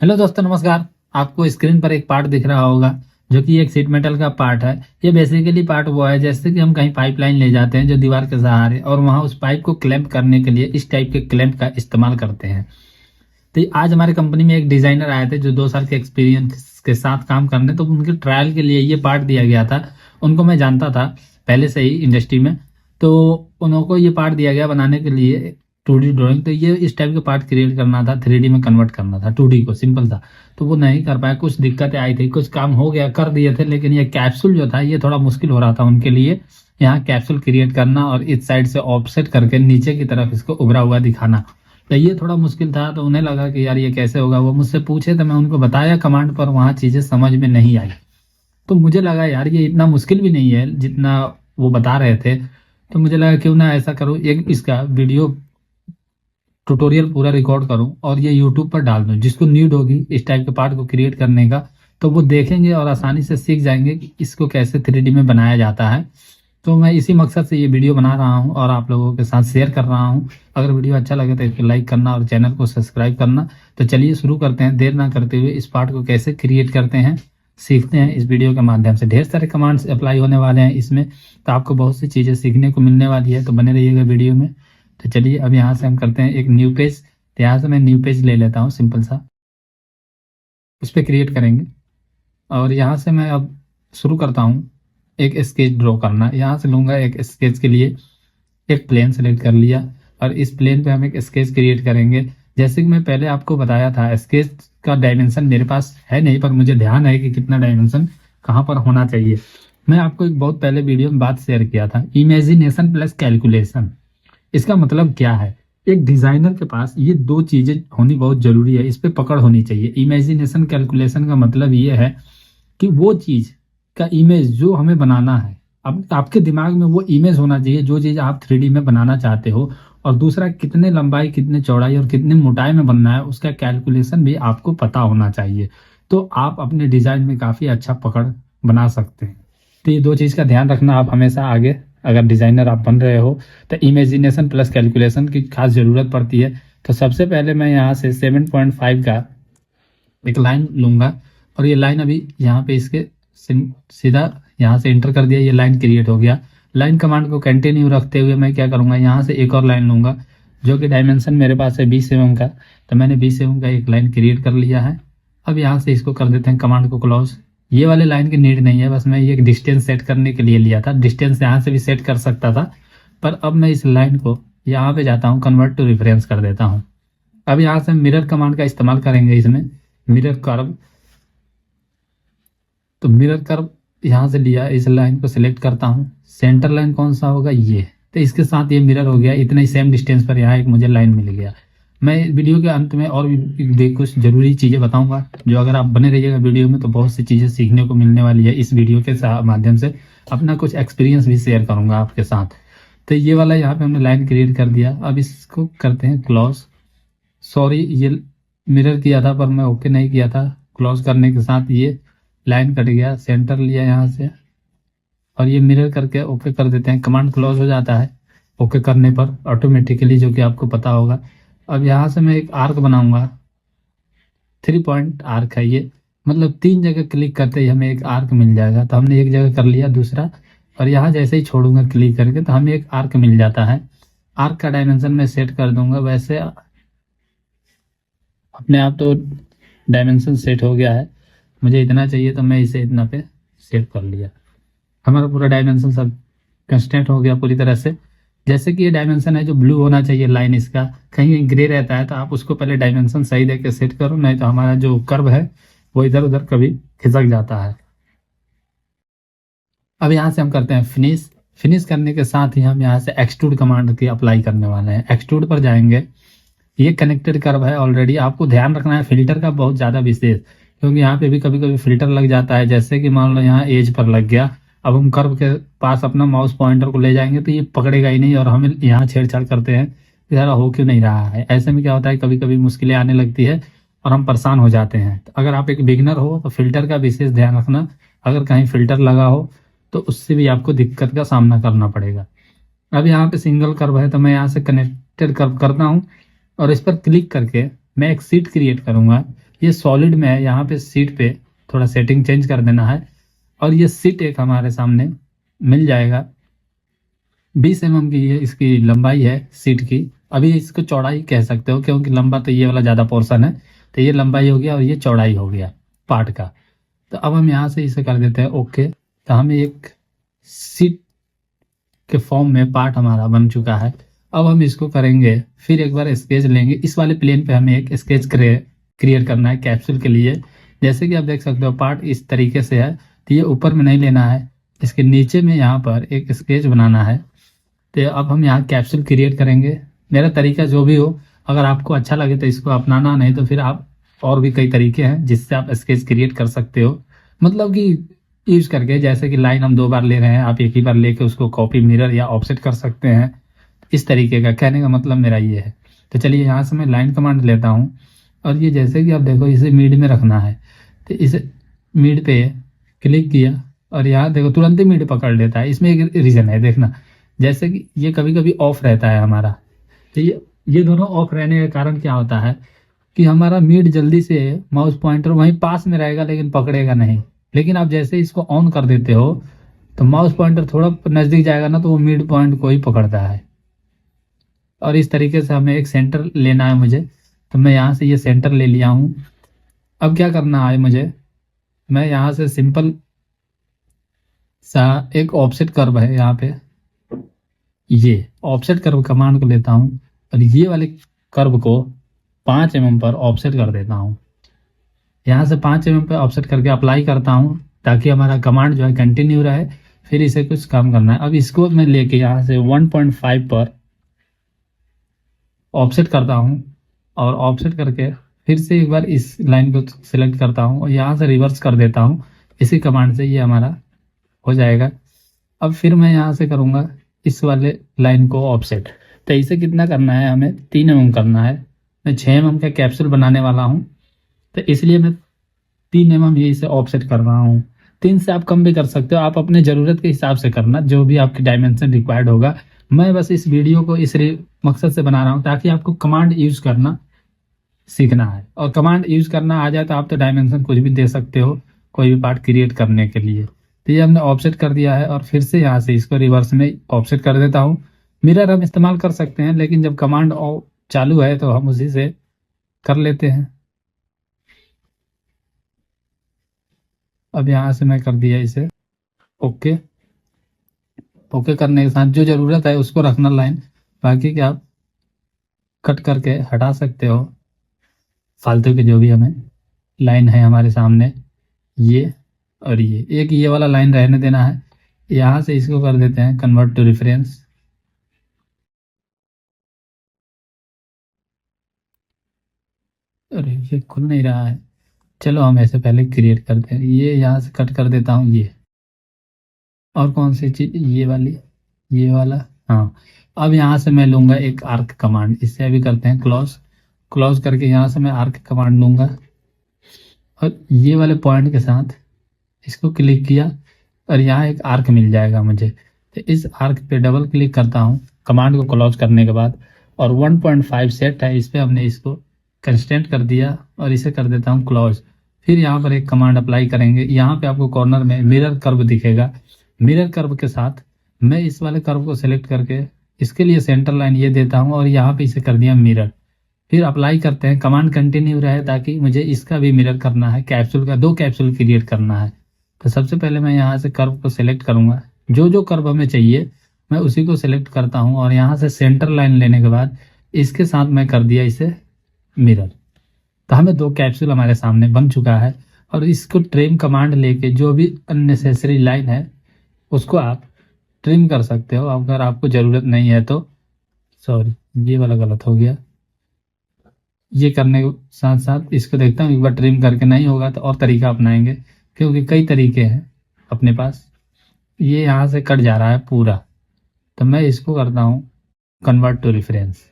Hello दोस्तों, नमस्कार। आपको स्क्रीन पर एक पार्ट दिख रहा होगा जो कि एक सीट मेटल का पार्ट है। ये बेसिकली पार्ट वो है जैसे कि हम कहीं पाइपलाइन ले जाते हैं जो दीवार के सहारे, और वहां उस पाइप को क्लैंप करने के लिए इस टाइप के क्लैंप का इस्तेमाल करते हैं। तो आज हमारे कंपनी में एक डिजाइनर आए थे जो 2 साल के एक्सपीरियंस के साथ काम करने, तो उनके ट्रायल के लिए ये पार्ट दिया गया था। उनको मैं जानता था पहले से ही इंडस्ट्री में, तो उनको ये पार्ट दिया गया बनाने के लिए 2D ड्राइंग। तो ये इस टाइप के पार्ट क्रिएट करना था, 3D में कन्वर्ट करना था, 2D को सिंपल था। तो वो नहीं कर पाया, कुछ दिक्कतें आई थी, कुछ काम हो गया, कर दिए थे, लेकिन ये कैप्सूल जो था ये थोड़ा मुश्किल हो रहा था उनके लिए। यहाँ कैप्सूल क्रिएट करना और इस साइड से ऑफसेट करके नीचे की तरफ इसको उभरा हुआ दिखाना, तो ये थोड़ा मुश्किल था। तो उन्हें लगा कि यार ये कैसे होगा, वो मुझसे पूछे तो मैं उनको बताया कमांड पर, वहाँ चीजें समझ में नहीं आई। तो मुझे लगा यार ये इतना मुश्किल भी नहीं है जितना वो बता रहे थे। तो मुझे लगा क्यों ना ऐसा करूँ, एक इसका वीडियो ट्यूटोरियल पूरा रिकॉर्ड करूं और ये यूट्यूब पर डाल दूं। जिसको नीड होगी इस टाइप के पार्ट को क्रिएट करने का, तो वो देखेंगे और आसानी से सीख जाएंगे कि इसको कैसे 3D में बनाया जाता है। तो मैं इसी मकसद से ये वीडियो बना रहा हूं और आप लोगों के साथ शेयर कर रहा हूं। अगर वीडियो अच्छा लगे तो इसको लाइक करना और चैनल को सब्सक्राइब करना। तो चलिए शुरू करते हैं, देर ना करते हुए इस पार्ट को कैसे क्रिएट करते हैं सीखते हैं। इस वीडियो के माध्यम से ढेर सारे कमांड्स अप्लाई होने वाले हैं इसमें, तो आपको बहुत सी चीज़ें सीखने को मिलने वाली है, तो बने रहिएगा वीडियो में। तो चलिए अब यहाँ से हम करते हैं एक न्यू पेज। तो यहाँ से मैं न्यू पेज ले लेता हूँ सिंपल सा, उस पर क्रिएट करेंगे। और यहाँ से मैं अब शुरू करता हूँ एक स्केच ड्रॉ करना। यहाँ से लूँगा एक स्केच के लिए एक प्लेन सेलेक्ट कर लिया, और इस प्लेन पे हम एक स्केच क्रिएट करेंगे। जैसे कि मैं पहले आपको बताया था, स्केच का डायमेंशन मेरे पास है नहीं, पर मुझे ध्यान है कि कितना डायमेंशन कहाँ पर होना चाहिए। मैं आपको एक बहुत पहले वीडियो में बात शेयर किया था, इमेजिनेशन प्लस कैलकुलेशन। इसका मतलब क्या है, एक डिजाइनर के पास ये दो चीजें होनी बहुत जरूरी है, इस पे पकड़ होनी चाहिए। इमेजिनेशन कैलकुलेशन का मतलब ये है कि वो चीज का इमेज जो हमें बनाना है, अब आपके दिमाग में वो इमेज होना चाहिए जो चीज आप 3D में बनाना चाहते हो। और दूसरा, कितने लंबाई, कितने चौड़ाई और कितने मोटाई में बनना है उसका कैलकुलेशन भी आपको पता होना चाहिए। तो आप अपने डिजाइन में काफी अच्छा पकड़ बना सकते हैं। तो ये दो चीज का ध्यान रखना आप हमेशा आगे, अगर डिजाइनर आप बन रहे हो तो इमेजिनेशन प्लस कैलकुलेशन की खास जरूरत पड़ती है। तो सबसे पहले मैं यहाँ से 7.5 का एक लाइन लूंगा, और ये लाइन अभी यहाँ पे इसके सीधा यहाँ से इंटर कर दिया, ये लाइन क्रिएट हो गया। लाइन कमांड को कंटिन्यू रखते हुए मैं क्या करूंगा, यहाँ से एक और लाइन लूंगा जो कि डायमेंशन मेरे पास है 20 mm का। तो मैंने 20 mm का एक लाइन क्रिएट कर लिया है। अब यहाँ से इसको कर देते हैं कमांड को क्लोज। ये वाले लाइन की नीड नहीं है, बस मैं ये एक डिस्टेंस सेट करने के लिए लिया था। डिस्टेंस यहाँ से भी सेट कर सकता था, पर अब मैं इस लाइन को यहाँ पे जाता हूँ, कन्वर्ट टू रेफरेंस कर देता हूँ। अब यहाँ से मिरर कमांड का इस्तेमाल करेंगे इसमें, मिरर कर्व। तो मिरर कर्व यहाँ से लिया, इस लाइन को सिलेक्ट करता हूँ। सेंटर लाइन कौन सा होगा, ये। तो इसके साथ ये मिरर हो गया, इतना ही सेम डिस्टेंस पर यहाँ एक मुझे लाइन मिल गया। मैं वीडियो के अंत में और भी कुछ जरूरी चीजें बताऊंगा, जो अगर आप बने रहिएगा वीडियो में तो बहुत सी चीजें सीखने को मिलने वाली है। इस वीडियो के माध्यम से अपना कुछ एक्सपीरियंस भी शेयर करूंगा आपके साथ। तो ये वाला यहाँ पे हमने लाइन क्रिएट कर दिया। अब इसको करते हैं क्लोज। सॉरी, ये मिरर किया था पर मैं ओके नहीं किया था। क्लोज करने के साथ ये लाइन कट गया, सेंटर लिया यहाँ से, और ये मिरर करके ओके कर देते हैं। कमांड क्लोज हो जाता है ओके करने पर ऑटोमेटिकली, जो कि आपको पता होगा। अब यहाँ से मैं एक आर्क बनाऊंगा, 3 पॉइंट आर्क है ये, मतलब 3 जगह क्लिक करते ही हमें एक आर्क मिल जाएगा। तो हमने एक जगह कर लिया, दूसरा, और यहाँ जैसे ही छोड़ूंगा क्लिक करके तो हमें एक आर्क मिल जाता है। आर्क का डायमेंशन मैं सेट कर दूंगा, वैसे अपने आप तो डायमेंशन सेट हो गया है। मुझे इतना चाहिए तो मैं इसे इतना पे सेट कर लिया। हमारा पूरा डायमेंशन सब कंस्टेंट हो गया पूरी तरह से। जैसे कि ये डायमेंशन है जो ब्लू होना चाहिए लाइन, इसका कहीं ग्रे रहता है, तो आप उसको पहले डायमेंशन सही देके सेट करो, नहीं तो हमारा जो कर्व है वो इधर उधर कभी खिसक जाता है। अब यहाँ से हम करते हैं फिनिश। फिनिश करने के साथ ही हम यहाँ से एक्सट्रूड कमांड की अप्लाई करने वाले हैं। एक्सट्रूड पर जाएंगे, ये कनेक्टेड कर्व है ऑलरेडी। आपको ध्यान रखना है फिल्टर का बहुत ज्यादा विशेष, क्योंकि यहाँ पे भी कभी कभी फिल्टर लग जाता है। जैसे कि मान लो यहाँ एज पर लग गया, अब हम कर्व के पास अपना माउस पॉइंटर को ले जाएंगे तो ये पकड़ेगा ही नहीं, और हमें यहाँ छेड़छाड़ करते हैं यार हो क्यों नहीं रहा है। ऐसे में क्या होता है, कभी कभी मुश्किलें आने लगती है और हम परेशान हो जाते हैं। तो अगर आप एक बिगिनर हो तो फिल्टर का विशेष ध्यान रखना। अगर कहीं फिल्टर लगा हो तो उससे भी आपको दिक्कत का सामना करना पड़ेगा। अब यहाँ पे सिंगल कर्व है तो मैं यहाँ से कनेक्टेड कर्व करता हूँ, और इस पर क्लिक करके मैं एक सीट क्रिएट करूंगा। ये सॉलिड में है, यहाँ पे सीट पे थोड़ा सेटिंग चेंज कर देना है और ये सीट एक हमारे सामने मिल जाएगा। 20 mm की ये इसकी लंबाई है सीट की। अभी इसको चौड़ाई कह सकते हो क्योंकि लंबा तो ये वाला ज़्यादा पोर्शन है, तो ये लंबाई हो गया और ये चौड़ाई हो गया पार्ट का। तो अब हम यहाँ से इसे कर देते हैं ओके। तो हमें एक सीट के फॉर्म में पार्ट हमारा बन चुका है। अब हम इसको करेंगे, फिर एक बार स्केच लेंगे। इस वाले प्लेन पे हमें एक स्केच क्रिएट करना है कैप्सूल के लिए। जैसे कि आप देख सकते हो पार्ट इस तरीके से है, तो ये ऊपर में नहीं लेना है, इसके नीचे में यहाँ पर एक स्केच बनाना है। तो अब हम यहाँ कैप्सूल क्रिएट करेंगे। मेरा तरीका जो भी हो, अगर आपको अच्छा लगे तो इसको अपनाना, नहीं तो फिर आप और भी कई तरीके हैं जिससे आप स्केच क्रिएट कर सकते हो। मतलब कि यूज करके, जैसे कि लाइन हम 2 बार ले रहे हैं, आप एक ही बार लेके उसको कॉपी, मिरर या ऑफसेट कर सकते हैं। इस तरीके का कहने का मतलब मेरा ये है। तो चलिए यहाँ से मैं लाइन कमांड लेता हूँ और ये जैसे कि आप देखो इसे मिड में रखना है, तो इसे मिड पे क्लिक किया और यहाँ देखो तुरंत ही मिड पकड़ लेता है। इसमें एक रीज़न है, देखना, जैसे कि ये कभी कभी ऑफ रहता है हमारा, तो ये दोनों ऑफ रहने का कारण क्या होता है कि हमारा मिड जल्दी से माउस पॉइंटर वहीं पास में रहेगा लेकिन पकड़ेगा नहीं। लेकिन आप जैसे इसको ऑन कर देते हो तो माउस पॉइंटर थोड़ा नज़दीक जाएगा ना, तो वो मिड पॉइंट को ही पकड़ता है। और इस तरीके से हमें एक सेंटर लेना है मुझे, तो मैं यहाँ से ये सेंटर ले लिया हूँ। अब क्या करना है मुझे, मैं यहाँ से सिंपल सा एक ऑफसेट कर्व है यहाँ पे, ये ऑफसेट कर्व कमांड को लेता हूँ और ये वाले कर्व को 5 mm पर ऑफसेट कर देता हूँ। यहाँ से 5 mm पे ऑफसेट करके अप्लाई करता हूँ ताकि हमारा कमांड जो है कंटिन्यू रहे। फिर इसे कुछ काम करना है। अब इसको मैं लेके यहाँ से 1.5 पर ऑफसेट करता हूँ और ऑफसेट करके फिर से एक बार इस लाइन को सिलेक्ट करता हूँ और यहाँ से रिवर्स कर देता हूँ। इसी कमांड से ये हमारा हो जाएगा। अब फिर मैं यहाँ से करूँगा इस वाले लाइन को ऑफसेट। तो इसे कितना करना है, हमें 3 mm करना है। मैं 6 mm का कैप्सूल बनाने वाला हूँ, तो इसलिए मैं 3 mm ही इसे ऑफसेट कर रहा हूँ। 3 से आप कम भी कर सकते हो, आप अपने ज़रूरत के हिसाब से करना, जो भी आपकी डायमेंशन रिक्वायर्ड होगा। मैं बस इस वीडियो को इस मकसद से बना रहा हूँ ताकि आपको कमांड यूज करना सीखना है, और कमांड यूज करना आ जाए तो आप तो डायमेंशन कुछ भी दे सकते हो कोई भी पार्ट क्रिएट करने के लिए। तो ये हमने ऑफसेट कर दिया है और फिर से यहाँ से इसको रिवर्स में ऑफसेट कर देता हूँ। मिरर हम इस्तेमाल कर सकते हैं, लेकिन जब कमांड चालू है तो हम उसी से कर लेते हैं। अब यहाँ से मैं कर दिया इसे ओके। ओके करने के साथ जो ज़रूरत है उसको रखना लाइन, बाकी क्या आप कट करके हटा सकते हो फालतू के जो भी हमें लाइन है हमारे सामने, ये और ये वाला लाइन रहने देना है। यहाँ से इसको कर देते हैं कन्वर्ट टू रेफरेंस। अरे ये खुल नहीं रहा है, चलो हम ऐसे पहले क्रिएट करते हैं। ये यहाँ से कट कर देता हूँ ये, और कौन सी चीज़, ये वाला, हाँ। अब यहाँ से मैं लूँगा एक आर्क कमांड, इससे अभी करते हैं क्लोज करके यहाँ से मैं आर्क कमांड लूँगा और ये वाले पॉइंट के साथ इसको क्लिक किया और यहाँ एक आर्क मिल जाएगा मुझे। तो इस आर्क पे डबल क्लिक करता हूँ कमांड को क्लोज करने के बाद, और 1.5 सेट है इस पर हमने इसको कंस्टेंट कर दिया और इसे कर देता हूँ क्लोज। फिर यहाँ पर एक कमांड अप्लाई करेंगे। यहाँ पे आपको कॉर्नर में मिरर कर्व दिखेगा। मिरर कर्व के साथ मैं इस वाले कर्व को सिलेक्ट करके इसके लिए सेंटर लाइन ये देता हूँ और यहाँ पे इसे कर दिया मिरर। फिर अप्लाई करते हैं, कमांड कंटिन्यू रहे ताकि मुझे इसका भी मिरर करना है, कैप्सूल का 2 कैप्सूल क्रिएट करना है। तो सबसे पहले मैं यहाँ से कर्व को सिलेक्ट करूँगा, जो कर्व हमें चाहिए मैं उसी को सिलेक्ट करता हूँ और यहाँ से सेंटर लाइन लेने के बाद इसके साथ मैं कर दिया इसे मिरर। तो हमें 2 कैप्सूल हमारे सामने बन चुका है। और इसको ट्रिम कमांड लेके जो भी अननेसेसरी लाइन है उसको आप ट्रिम कर सकते हो अगर आपको ज़रूरत नहीं है तो। सॉरी, ये वाला गलत हो गया। ये करने के साथ साथ इसको देखता हूँ, एक बार ट्रिम करके नहीं होगा तो और तरीका अपनाएंगे, क्योंकि कई तरीके हैं अपने पास। ये यहाँ से कट जा रहा है पूरा, तो मैं इसको करता हूँ कन्वर्ट टू रेफरेंस,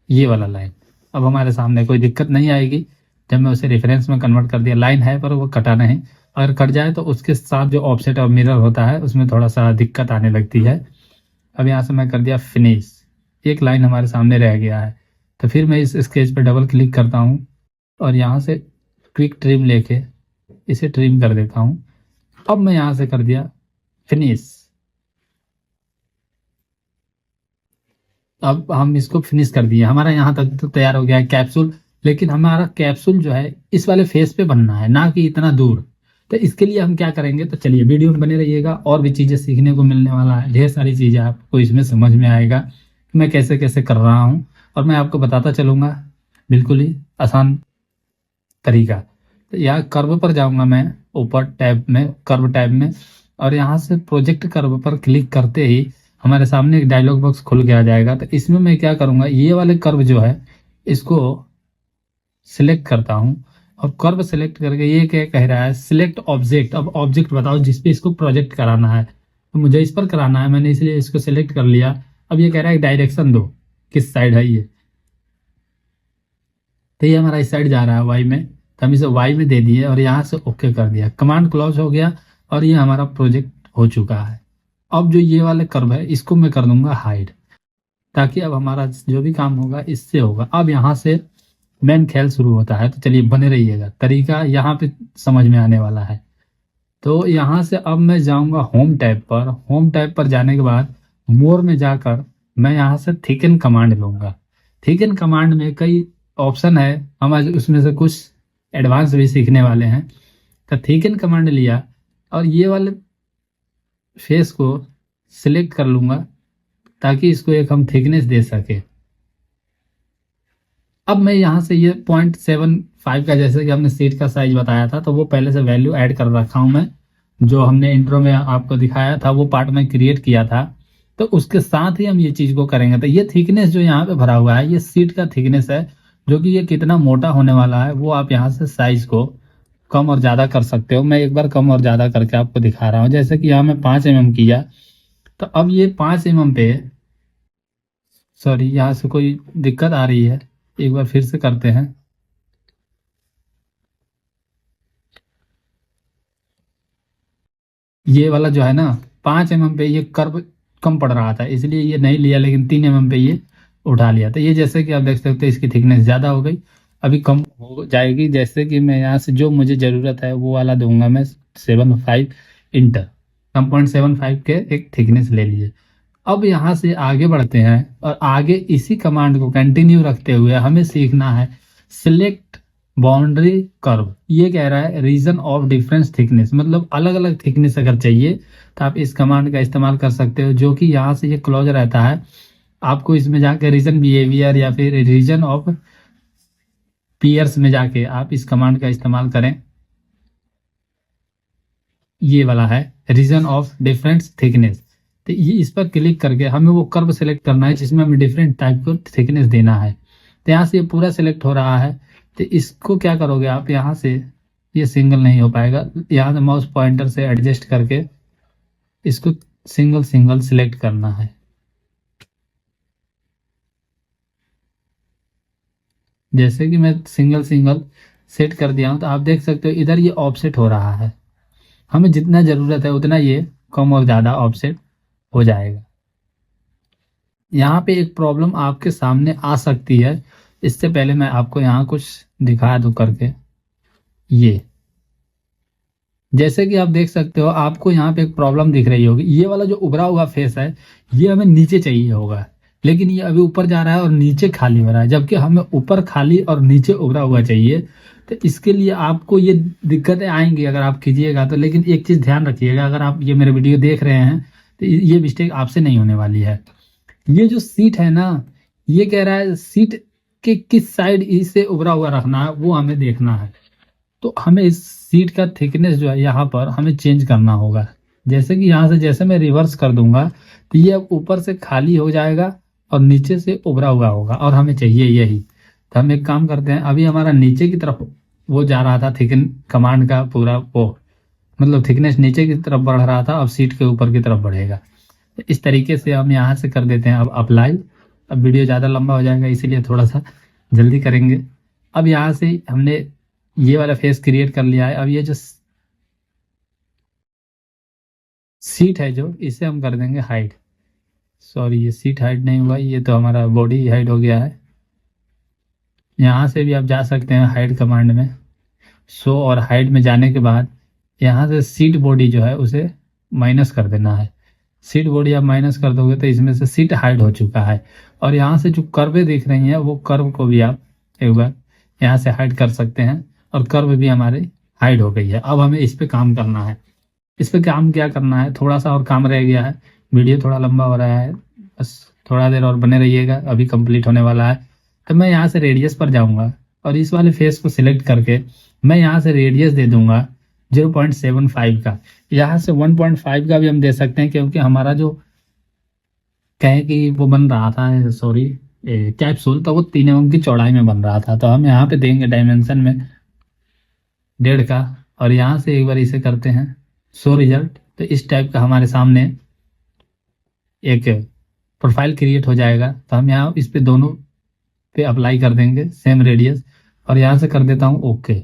ये वाला लाइन। अब हमारे सामने कोई दिक्कत नहीं आएगी जब मैं उसे रेफरेंस में कन्वर्ट कर दिया। लाइन है पर वो कटा नहीं, अगर कट जाए तो उसके साथ जो ऑफसेट और मिरर होता है उसमें थोड़ा सा दिक्कत आने लगती है। अब यहाँ से मैं कर दिया फिनिश, एक लाइन हमारे सामने रह गया है। तो फिर मैं इस स्केच पर डबल क्लिक करता हूँ और यहाँ से क्विक ट्रिम लेके इसे ट्रिम कर देता हूँ। अब मैं यहाँ से कर दिया फिनिश। अब हम इसको फिनिश कर दिए, हमारा यहाँ तक तो तैयार हो गया है कैप्सूल। लेकिन हमारा कैप्सूल जो है इस वाले फेस पे बनना है, ना कि इतना दूर। तो इसके लिए हम क्या करेंगे, तो चलिए वीडियो में बने रहिएगा, और भी चीजें सीखने को मिलने वाला है, ढेर सारी चीजें आपको इसमें समझ में आएगा कि मैं कैसे कैसे कर रहा हूँ, और मैं आपको बताता चलूंगा बिल्कुल ही आसान तरीका। तो यहाँ कर्व पर जाऊंगा मैं, ऊपर टैब में, कर्व टैब में, और यहाँ से प्रोजेक्ट कर्व पर क्लिक करते ही हमारे सामने एक डायलॉग बॉक्स खुल के आ जाएगा। तो इसमें मैं क्या करूंगा, ये वाले कर्व जो है इसको सिलेक्ट करता हूँ, और कर्व सिलेक्ट करके ये क्या कह रहा है, सिलेक्ट ऑब्जेक्ट। अब ऑब्जेक्ट बताओ जिसपे इसको प्रोजेक्ट कराना है, तो मुझे इस पर कराना है, मैंने इसलिए इसको सिलेक्ट कर लिया। अब ये कह रहा है डायरेक्शन दो, किस साइड है ये, तो ये हमारा इस साइड जा रहा है वाई में, तो हम इसे वाई में दे दिए और यहाँ से ओके कर दिया, कमांड क्लोज हो गया, और ये हमारा प्रोजेक्ट हो चुका है। अब जो ये वाले कर्व है इसको मैं कर दूंगा हाइड, ताकि अब हमारा जो भी काम होगा इससे होगा। अब यहाँ से मेन खेल शुरू होता है, तो चलिए बने रहिएगा, तरीका यहाँ पे समझ में आने वाला है। तो यहाँ से अब मैं जाऊंगा होम टैब पर, होम टैब पर जाने के बाद मोर में जाकर मैं यहाँ से थिकन कमांड लूंगा। थिकन कमांड में कई ऑप्शन है, हम आज उसमें से कुछ एडवांस भी सीखने वाले हैं। तो थिकन कमांड लिया और ये वाले फेस को सिलेक्ट कर लूंगा, ताकि इसको एक हम थिकनेस दे सके। अब मैं यहाँ से ये 0.75 का, जैसे कि हमने सीट का साइज बताया था, तो वो पहले से वैल्यू ऐड कर रखा हूँ मैं, जो हमने इंट्रो में आपको दिखाया था, वो पार्ट में क्रिएट किया था। तो उसके साथ ही हम ये चीज को करेंगे। तो ये थिकनेस जो यहाँ पे भरा हुआ है ये सीट का थिकनेस है, जो कि ये कितना मोटा होने वाला है वो आप यहाँ से साइज को कम और ज्यादा कर सकते हो। मैं एक बार कम और ज्यादा करके आपको दिखा रहा हूँ। जैसे कि यहाँ मैं 5 mm किया, तो अब ये 5 mm पे, सॉरी यहाँ से कोई दिक्कत आ रही है, एक बार फिर से करते हैं। ये वाला जो है ना 5 mm पे ये कर्व कम पड़ रहा था, इसलिए ये नहीं लिया, लेकिन 3 mm पे ये उठा लिया। तो ये जैसे कि आप देख सकते हैं इसकी थिकनेस ज्यादा हो गई, अभी कम हो जाएगी। जैसे कि मैं यहाँ से जो मुझे जरूरत है वो वाला दूंगा मैं, 7.5 इंटर, हम 0.75 के एक थिकनेस ले लिए। अब यहाँ से आगे बढ़ते हैं, और आगे इसी कमांड को कंटिन्यू रखते हुए हमें सीखना है सिलेक्ट बाउंड्री कर्व। ये कह रहा है रीजन ऑफ डिफरेंस थिकनेस, मतलब अलग अलग थिकनेस अगर चाहिए तो आप इस कमांड का इस्तेमाल कर सकते हो, जो कि यहाँ से ये क्लोज रहता है। आपको इसमें जाके रीजन बिहेवियर या फिर रीजन ऑफ पीयर्स में जाके आप इस कमांड का इस्तेमाल करें। ये वाला है रीजन ऑफ डिफरेंस थिकनेस। तो ये इस पर क्लिक करके हमें वो कर्व सेलेक्ट करना है जिसमें हमें डिफरेंट टाइप को थिकनेस देना है। तो यहाँ से ये पूरा सिलेक्ट हो रहा है। तो इसको क्या करोगे आप, यहाँ से ये सिंगल नहीं हो पाएगा, यहाँ से माउस पॉइंटर से एडजस्ट करके इसको सिंगल सिंगल सिलेक्ट करना है। जैसे कि मैं सिंगल सिंगल सेट कर दिया हूँ, तो आप देख सकते हो इधर ये ऑफसेट हो रहा है। हमें जितना जरूरत है उतना ये कम और ज्यादा ऑफसेट हो जाएगा। यहाँ पे एक प्रॉब्लम आपके सामने आ सकती है, इससे पहले मैं आपको यहाँ कुछ दिखा दूं करके। ये जैसे कि आप देख सकते हो, आपको यहाँ पे एक प्रॉब्लम दिख रही होगी, ये वाला जो उभरा हुआ फेस है ये हमें नीचे चाहिए होगा, लेकिन ये अभी ऊपर जा रहा है और नीचे खाली हो रहा है, जबकि हमें ऊपर खाली और नीचे उभरा हुआ चाहिए। तो इसके लिए आपको ये दिक्कतें आएंगी अगर आप कीजिएगा तो। लेकिन एक चीज ध्यान रखिएगा, अगर आप ये मेरे वीडियो देख रहे हैं तो ये मिस्टेक आपसे नहीं होने वाली है। ये जो सीट है ना, ये कह रहा है सीट के किस साइड इसे उभरा हुआ रखना है वो हमें देखना है। तो हमें इस सीट का थिकनेस जो है यहाँ पर हमें चेंज करना होगा। जैसे कि यहाँ से जैसे मैं रिवर्स कर दूंगा तो ये अब ऊपर से खाली हो जाएगा और नीचे से उभरा हुआ होगा, और हमें चाहिए यही। तो हम एक काम करते हैं, अभी हमारा नीचे की तरफ वो जा रहा था, थिकन कमांड का पूरा वो मतलब थिकनेस नीचे की तरफ बढ़ रहा था, अब सीट के ऊपर की तरफ बढ़ेगा। तो इस तरीके से हम यहाँ से कर देते हैं अब अप्लाई। अब वीडियो ज़्यादा लंबा हो जाएगा इसीलिए थोड़ा सा जल्दी करेंगे। अब यहाँ से हमने ये वाला फेस क्रिएट कर लिया है। अब ये जो सीट है जो, इसे हम कर देंगे हाइड। सॉरी ये सीट हाइड नहीं हुआ, ये तो हमारा बॉडी हाइड हो गया है। यहाँ से भी आप जा सकते हैं हाइड कमांड में। शो और हाइड में जाने के बाद यहाँ से सीट बॉडी जो है उसे माइनस कर देना है। सीट बॉडी आप माइनस कर दोगे तो इसमें से सीट हाइड हो चुका है। और यहाँ से जो कर्वे दिख रही हैं वो कर्व को भी आप एक बार यहाँ से हाइड कर सकते हैं और कर्व भी हमारी हाइड हो गई है। अब हमें इस पे काम करना है। इस पे काम क्या करना है, थोड़ा सा और काम रह गया है। वीडियो थोड़ा लंबा हो रहा है, बस थोड़ा देर और बने रहिएगा, अभी कंप्लीट होने वाला है। तो मैं यहाँ से रेडियस पर जाऊँगा और इस वाले फेस को सिलेक्ट करके मैं यहाँ से रेडियस दे दूंगा 0.75 का। यहाँ से 1.5 का भी हम दे सकते हैं, क्योंकि हमारा जो कहें कि वो बन रहा था, सॉरी कैप्सूल, तो वो 3 mm की चौड़ाई में बन रहा था। तो हम यहाँ पे देंगे डायमेंशन में 1.5 का। और यहाँ से एक बार इसे करते हैं शो रिजल्ट, तो इस टाइप का हमारे सामने एक प्रोफाइल क्रिएट हो जाएगा। तो हम यहाँ इस पे दोनों पे अप्लाई कर देंगे सेम रेडियस और यहाँ से कर देता हूँ ओके।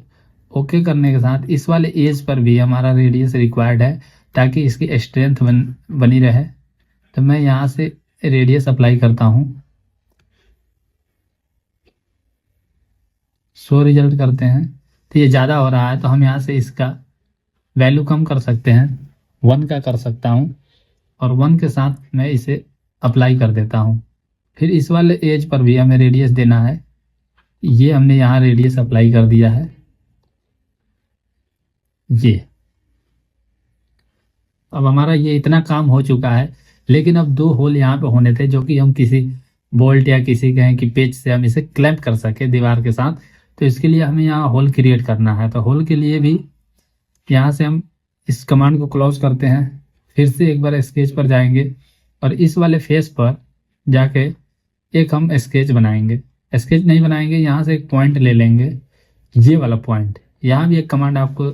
ओके करने के साथ इस वाले एज पर भी हमारा रेडियस रिक्वायर्ड है ताकि इसकी स्ट्रेंथ बनी रहे। तो मैं यहाँ से रेडियस अप्लाई करता हूँ, शो रिजल्ट करते हैं। तो ये ज़्यादा हो रहा है तो हम यहाँ से इसका वैल्यू कम कर सकते हैं, 1 का कर सकता हूँ और 1 के साथ मैं इसे अप्लाई कर देता हूँ। फिर इस वाले एज पर भी हमें रेडियस देना है। ये हमने यहाँ रेडियस अप्लाई कर दिया है। ये अब हमारा ये इतना काम हो चुका है, लेकिन अब 2 होल यहाँ पे होने थे जो कि हम किसी बोल्ट या किसी कहें कि पेज से हम इसे क्लैंप कर सके दीवार के साथ। तो इसके लिए हमें यहाँ होल क्रिएट करना है। तो होल के लिए भी यहाँ से हम इस कमांड को क्लोज करते हैं, फिर से एक बार स्केच पर जाएंगे और इस वाले फेस पर जाके एक हम स्केच बनाएंगे। स्केच नहीं बनाएंगे, यहाँ से एक पॉइंट ले लेंगे, ये वाला पॉइंट। यहाँ भी एक कमांड आपको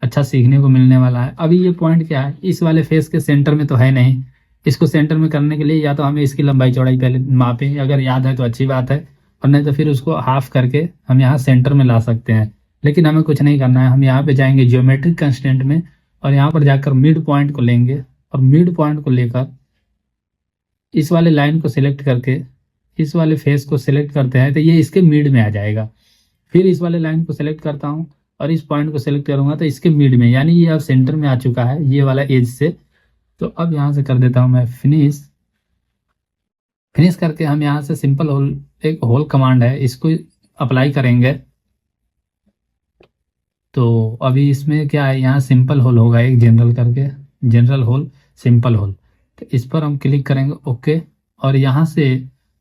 अच्छा सीखने को मिलने वाला है। अभी ये पॉइंट क्या है, इस वाले फेस के सेंटर में तो है नहीं। इसको सेंटर में करने के लिए या तो हमें इसकी लंबाई चौड़ाई पहले मापें, अगर याद है तो अच्छी बात है, और नहीं तो फिर उसको हाफ करके हम यहाँ सेंटर में ला सकते हैं। लेकिन हमें कुछ नहीं करना है, हम यहाँ पे जाएंगे ज्योमेट्रिक कंस्ट्रेंट में और यहाँ पर जाकर मिड पॉइंट को लेंगे और मिड पॉइंट को लेकर इस वाले लाइन को सिलेक्ट करके इस वाले फेस को सिलेक्ट करते हैं तो ये इसके मिड में आ जाएगा। फिर इस वाले लाइन को सिलेक्ट करता हूँ और इस पॉइंट को सिलेक्ट करूंगा तो इसके मिड में, यानी ये अब सेंटर में आ चुका है ये वाला एज से। तो अब यहाँ से कर देता हूँ मैं फिनिश। फिनिश करके हम यहाँ से सिंपल होल, एक होल कमांड है, इसको अप्लाई करेंगे। तो अभी इसमें क्या है, यहाँ सिंपल होल होगा एक जनरल करके, जनरल होल, सिंपल होल। तो इस पर हम क्लिक करेंगे ओके और यहाँ से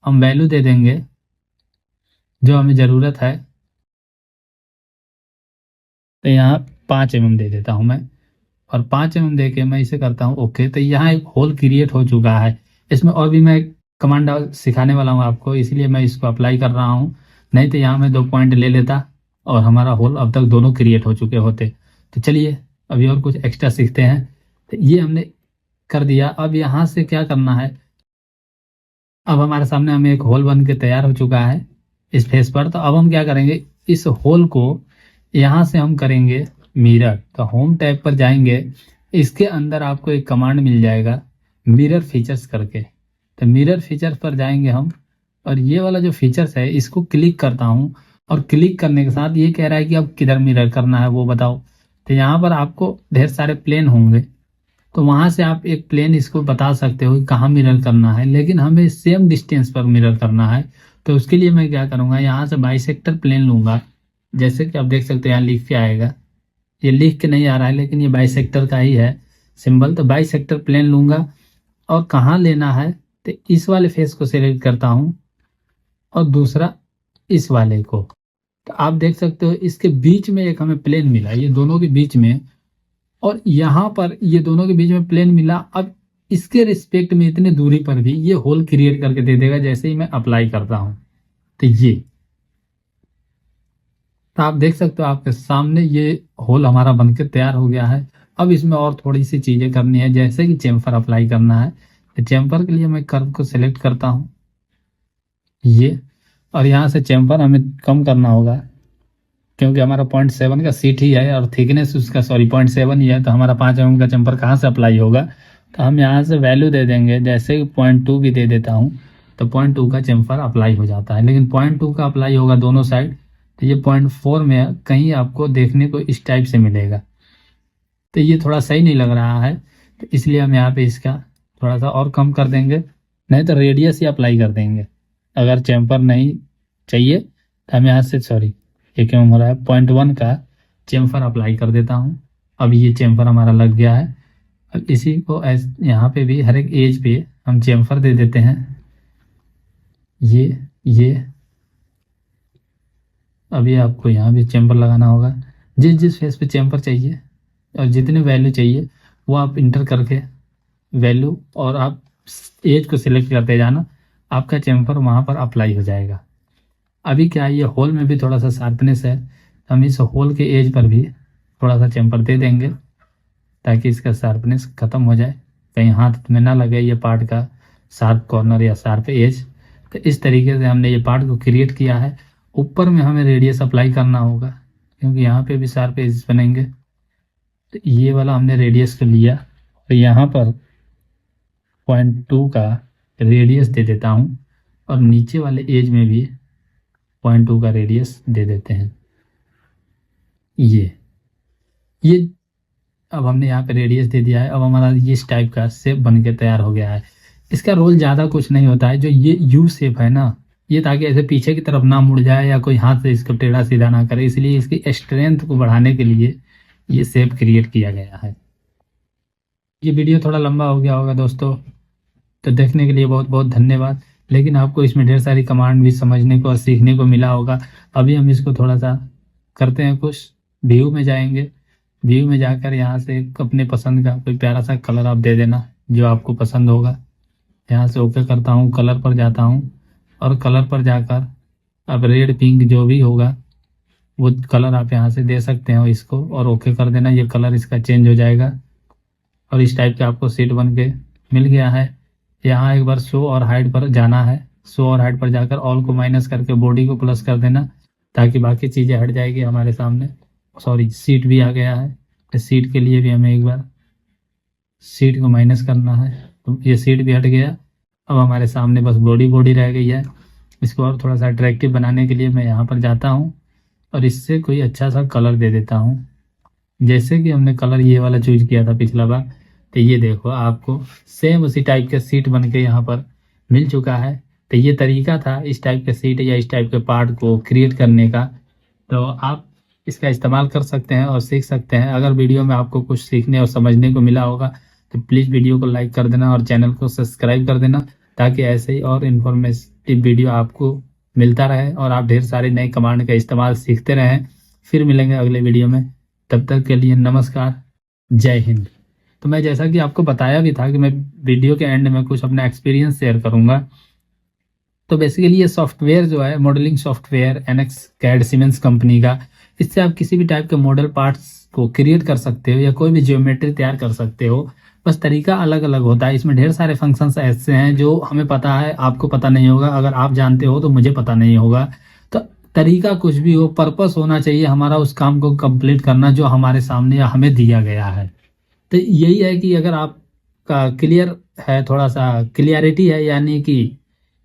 हम वैल्यू दे देंगे जो हमें ज़रूरत है। तो यहाँ 5 mm दे देता हूँ मैं और 5 mm दे के मैं इसे करता हूँ ओके। तो यहाँ एक होल क्रिएट हो चुका है। इसमें और भी मैं कमांड सिखाने वाला हूँ आपको, इसलिए मैं इसको अप्लाई कर रहा हूँ, नहीं तो यहाँ मैं 2 पॉइंट ले लेता और हमारा होल अब तक दोनों क्रिएट हो चुके होते। तो चलिए अभी और कुछ एक्स्ट्रा सीखते हैं। तो ये हमने कर दिया। अब यहाँ से क्या करना है, अब हमारे सामने हमें एक होल बन के तैयार हो चुका है इस फेस पर। तो अब हम क्या करेंगे, इस होल को यहाँ से हम करेंगे मिरर। तो होम टैब पर जाएंगे, इसके अंदर आपको एक कमांड मिल जाएगा मिरर फीचर्स करके। तो मिरर फीचर्स पर जाएंगे हम और ये वाला जो फीचर्स है इसको क्लिक करता हूँ और क्लिक करने के साथ ये कह रहा है कि अब किधर मिरर करना है वो बताओ। तो यहाँ पर आपको ढेर सारे प्लेन होंगे, तो वहां से आप एक प्लेन इसको बता सकते हो कि कहाँ मिरर करना है, लेकिन हमें सेम डिस्टेंस पर मिरर करना है। तो उसके लिए मैं क्या करूँगा, यहाँ से बाइसेक्टर प्लेन लूँगा। जैसे कि आप देख सकते हैं यहाँ लिख के आएगा, ये लिख के नहीं आ रहा है लेकिन ये बाइसेक्टर का ही है सिंबल। तो बाइसेक्टर प्लेन लूँगा और कहाँ लेना है, तो इस वाले फेस को सिलेक्ट करता हूँ और दूसरा इस वाले को। तो आप देख सकते हो इसके बीच में एक हमें प्लेन मिला, ये दोनों के बीच में, और यहाँ पर ये दोनों के बीच में प्लेन मिला। अब इसके रिस्पेक्ट में इतने दूरी पर भी ये होल क्रिएट करके दे देगा जैसे ही मैं अप्लाई करता हूँ। तो ये, तो आप देख सकते हो आपके सामने ये होल हमारा बनकर तैयार हो गया है। अब इसमें और थोड़ी सी चीजें करनी है, जैसे कि चेम्फर अप्लाई करना है। तो चेम्फर के लिए मैं कर्व को सिलेक्ट करता हूँ ये, और यहाँ से चेम्फर हमें कम करना होगा क्योंकि हमारा 0.7 का सीट ही है और थिकनेस उसका 0.7 ही है। तो हमारा 5 mm का चेम्फर कहाँ से अप्लाई होगा, तो हम यहाँ से वैल्यू दे देंगे, जैसे कि 0.2 भी दे देता हूँ तो 0.2 का चेम्फर अप्लाई हो जाता है। लेकिन 0.2 का अप्लाई होगा दोनों साइड, तो ये 0.4 में कहीं आपको देखने को इस टाइप से मिलेगा। तो ये थोड़ा सही नहीं लग रहा है, तो इसलिए हम यहाँ पे इसका थोड़ा सा और कम कर देंगे, नहीं तो रेडियस ही अप्लाई कर देंगे। अगर चेम्फर नहीं चाहिए तो हम यहाँ से, सॉरी ये क्यों हो रहा है, 0.1 का चेम्फर अप्लाई कर देता हूँ। अब ये चेम्फर हमारा लग गया है। अब इसी को यहाँ पे भी हर एक एज पे हम चेम्फर दे देते हैं। ये अभी आपको यहाँ भी चेम्फर लगाना होगा। जिस जिस फेस पे चेम्फर चाहिए और जितने वैल्यू चाहिए वो आप इंटर करके वैल्यू और आप एज को सिलेक्ट करते जाना, आपका चेम्फर वहाँ पर अप्लाई हो जाएगा। अभी क्या है, ये होल में भी थोड़ा सा शार्पनेस है, हम इस होल के एज पर भी थोड़ा सा चेम्फर दे देंगे ताकि इसका शार्पनेस ख़त्म हो जाए, कहीं हाथ में ना लगे ये पार्ट का शार्प कॉर्नर या शार्प एज। तो इस तरीके से हमने ये पार्ट को क्रिएट किया है। ऊपर में हमें रेडियस अप्लाई करना होगा क्योंकि यहाँ पे भी शार्प एज बनेंगे। तो ये वाला हमने रेडियस को लिया और यहाँ पर 0.2 का रेडियस दे देता हूँ और नीचे वाले एज में भी 0.2 का रेडियस दे देते हैं। ये अब हमने यहाँ पे रेडियस दे दिया है। अब हमारा ये इस टाइप का शेप बन के तैयार हो गया है। इसका रोल ज़्यादा कुछ नहीं होता है, जो ये यू शेप है ना, ये ताकि ऐसे पीछे की तरफ ना मुड़ जाए या कोई हाथ से इसको टेढ़ा सीधा ना करे, इसलिए इसकी स्ट्रेंथ को बढ़ाने के लिए ये शेप क्रिएट किया गया है। ये वीडियो थोड़ा लंबा हो गया होगा दोस्तों, तो देखने के लिए बहुत बहुत धन्यवाद। लेकिन आपको इसमें ढेर सारी कमांड भी समझने को और सीखने को मिला होगा। अभी हम इसको थोड़ा सा करते हैं कुछ, व्यू में जाएंगे। व्यू में जाकर यहाँ से अपने पसंद का कोई प्यारा सा कलर आप दे देना जो आपको पसंद होगा। यहाँ से ओके करता हूँ, कलर पर जाता हूँ और कलर पर जाकर अब रेड पिंक जो भी होगा वो कलर आप यहाँ से दे सकते हो इसको, और ओके कर देना। ये कलर इसका चेंज हो जाएगा और इस टाइप का आपको सीट बन के मिल गया है। यहाँ एक बार शो और हाइड पर जाना है। शो और हाइड पर जाकर ऑल को माइनस करके बॉडी को प्लस कर देना ताकि बाकी चीज़ें हट जाएगी हमारे सामने। सॉरी, सीट भी आ गया है, तो सीट के लिए भी हमें एक बार सीट को माइनस करना है, तो ये सीट भी हट गया। अब हमारे सामने बस बॉडी रह गई है। इसको और थोड़ा सा अट्रैक्टिव बनाने के लिए मैं यहाँ पर जाता हूँ और इससे कोई अच्छा सा कलर दे देता हूँ। जैसे कि हमने कलर ये वाला चूज किया था पिछला बार, तो ये देखो आपको सेम उसी टाइप का सीट बन के यहाँ पर मिल चुका है। तो ये तरीका था इस टाइप का सीट या इस टाइप के पार्ट को क्रिएट करने का, तो आप इसका इस्तेमाल कर सकते हैं और सीख सकते हैं। अगर वीडियो में आपको कुछ सीखने और समझने को मिला होगा तो प्लीज़ वीडियो को लाइक कर देना और चैनल को सब्सक्राइब कर देना ताकि ऐसे ही और इन्फॉर्मेटिव वीडियो आपको मिलता रहे और आप ढेर सारे नए कमांड का इस्तेमाल सीखते रहें। फिर मिलेंगे अगले वीडियो में, तब तक के लिए नमस्कार, जय हिंद। तो मैं जैसा कि आपको बताया भी था कि मैं वीडियो के एंड में कुछ अपना एक्सपीरियंस शेयर करूंगा। तो बेसिकली ये सॉफ्टवेयर जो है modelling software NX CAD siemens company का, इससे आप किसी भी टाइप के मॉडल पार्ट्स को क्रिएट कर सकते हो या कोई भी ज्योमेट्री तैयार कर सकते हो। बस तरीका अलग अलग होता है। इसमें ढेर सारे फंक्शंस ऐसे हैं जो हमें पता है, आपको पता नहीं होगा। अगर आप जानते हो तो मुझे पता नहीं होगा। तो तरीका कुछ भी हो, पर्पस होना चाहिए हमारा उस काम को कंप्लीट करना जो हमारे सामने या हमें दिया गया है। तो यही है कि अगर आपका क्लियर है, थोड़ा सा क्लियरिटी है, यानी कि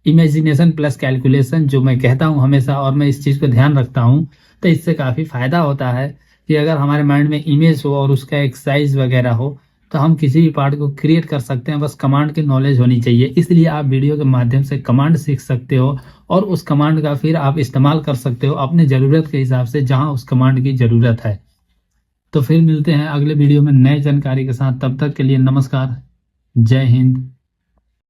इमेजिनेशन प्लस कैलकुलेशन जो मैं कहता हूँ हमेशा, और मैं इस चीज़ को ध्यान रखता हूँ, तो इससे काफ़ी फ़ायदा होता है कि अगर हमारे माइंड में इमेज हो और उसका एक साइज वगैरह हो तो हम किसी भी पार्ट को क्रिएट कर सकते हैं। बस कमांड की नॉलेज होनी चाहिए। इसलिए आप वीडियो के माध्यम से कमांड सीख सकते हो और उस कमांड का फिर आप इस्तेमाल कर सकते हो अपने ज़रूरत के हिसाब से, जहाँ उस कमांड की ज़रूरत है। तो फिर मिलते हैं अगले वीडियो में नए जानकारी के साथ। तब तक के लिए नमस्कार, जय हिंद।